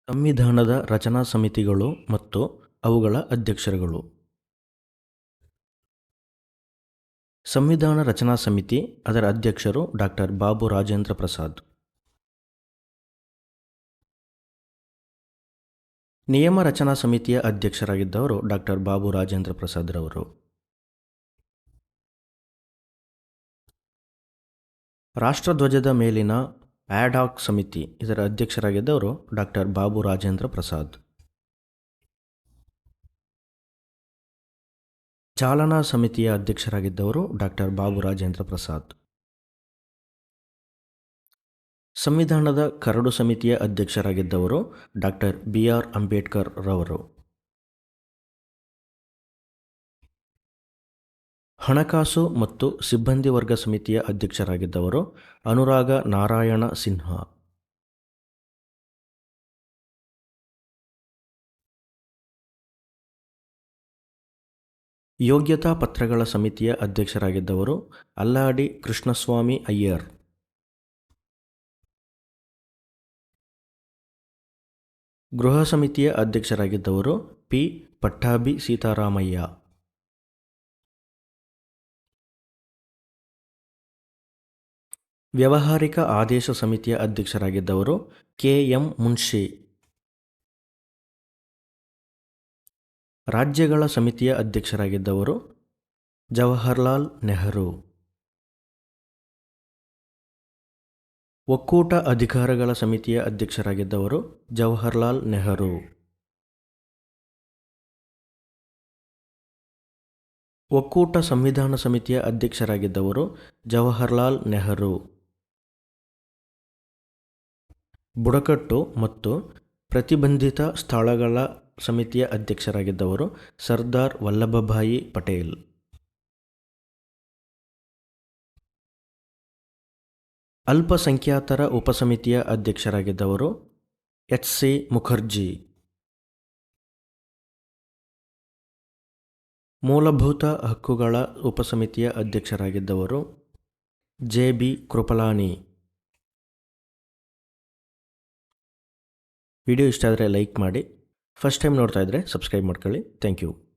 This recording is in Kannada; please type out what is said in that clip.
ಸಂವಿಧಾನದ ರಚನಾ ಸಮಿತಿಗಳು ಮತ್ತು ಅವುಗಳ ಅಧ್ಯಕ್ಷರುಗಳು. ಸಂವಿಧಾನ ರಚನಾ ಸಮಿತಿ, ಅದರ ಅಧ್ಯಕ್ಷರು ಡಾಕ್ಟರ್ ಬಾಬು ರಾಜೇಂದ್ರ ಪ್ರಸಾದ್. ನಿಯಮ ರಚನಾ ಸಮಿತಿಯ ಅಧ್ಯಕ್ಷರಾಗಿದ್ದವರು ಡಾಕ್ಟರ್ ಬಾಬು ರಾಜೇಂದ್ರ ಪ್ರಸಾದ್ ರವರು. ರಾಷ್ಟ್ರಧ್ವಜದ ಮೇಲಿನ ಆ್ಯಡ್-ಹಾಕ್ ಸಮಿತಿ, ಇದರ ಅಧ್ಯಕ್ಷರಾಗಿದ್ದವರು ಡಾಕ್ಟರ್ ಬಾಬು ರಾಜೇಂದ್ರ ಪ್ರಸಾದ್. ಚಾಲನಾ ಸಮಿತಿಯ ಅಧ್ಯಕ್ಷರಾಗಿದ್ದವರು ಡಾಕ್ಟರ್ ಬಾಬು ರಾಜೇಂದ್ರ ಪ್ರಸಾದ್. ಸಂವಿಧಾನದ ಕರಡು ಸಮಿತಿಯ ಅಧ್ಯಕ್ಷರಾಗಿದ್ದವರು ಡಾಕ್ಟರ್ BR ಅಂಬೇಡ್ಕರ್ ರವರು. ಹಣಕಾಸು ಮತ್ತು ಸಿಬ್ಬಂದಿ ವರ್ಗ ಸಮಿತಿಯ ಅಧ್ಯಕ್ಷರಾಗಿದ್ದವರು ಅನುರಾಗ ನಾರಾಯಣ ಸಿನ್ಹಾ. ಯೋಗ್ಯತಾ ಪತ್ರಗಳ ಸಮಿತಿಯ ಅಧ್ಯಕ್ಷರಾಗಿದ್ದವರು ಅಲ್ಲಾಡಿ ಕೃಷ್ಣಸ್ವಾಮಿ ಅಯ್ಯರ್. ಗೃಹ ಸಮಿತಿಯ ಅಧ್ಯಕ್ಷರಾಗಿದ್ದವರು P. ಪಟ್ಟಾಭಿ ಸೀತಾರಾಮಯ್ಯ. ವ್ಯಾವಹಾರಿಕ ಆದೇಶ ಸಮಿತಿಯ ಅಧ್ಯಕ್ಷರಾಗಿದ್ದವರು K.M. ಮುನ್ಷಿ. ರಾಜ್ಯಗಳ ಸಮಿತಿಯ ಅಧ್ಯಕ್ಷರಾಗಿದ್ದವರು ಜವಾಹರ್ಲಾಲ್ ನೆಹರು. ಒಕ್ಕೂಟ ಅಧಿಕಾರಗಳ ಸಮಿತಿಯ ಅಧ್ಯಕ್ಷರಾಗಿದ್ದವರು ಜವಾಹರ್ಲಾಲ್ ನೆಹರು. ಒಕ್ಕೂಟ ಸಂವಿಧಾನ ಸಮಿತಿಯ ಅಧ್ಯಕ್ಷರಾಗಿದ್ದವರು ಜವಾಹರ್ಲಾಲ್ ನೆಹರು. ಬುಡಕಟ್ಟು ಮತ್ತು ಪ್ರತಿಬಂಧಿತ ಸ್ಥಳಗಳ ಸಮಿತಿಯ ಅಧ್ಯಕ್ಷರಾಗಿದ್ದವರು ಸರ್ದಾರ್ ವಲ್ಲಭಭಾಯಿ ಪಟೇಲ್. ಅಲ್ಪಸಂಖ್ಯಾತರ ಉಪಸಮಿತಿಯ ಅಧ್ಯಕ್ಷರಾಗಿದ್ದವರು H.C. ಮುಖರ್ಜಿ. ಮೂಲಭೂತ ಹಕ್ಕುಗಳ ಉಪಸಮಿತಿಯ ಅಧ್ಯಕ್ಷರಾಗಿದ್ದವರು J.B. ಕೃಪಲಾನಿ. ವಿಡಿಯೋ ಇಷ್ಟ ಆದರೆ ಲೈಕ್ ಮಾಡಿ. ಫಸ್ಟ್ ಟೈಮ್ ನೋಡ್ತಾ ಇದ್ದರೆ ಸಬ್ಸ್ಕ್ರೈಬ್ ಮಾಡ್ಕೊಳ್ಳಿ. Thank you.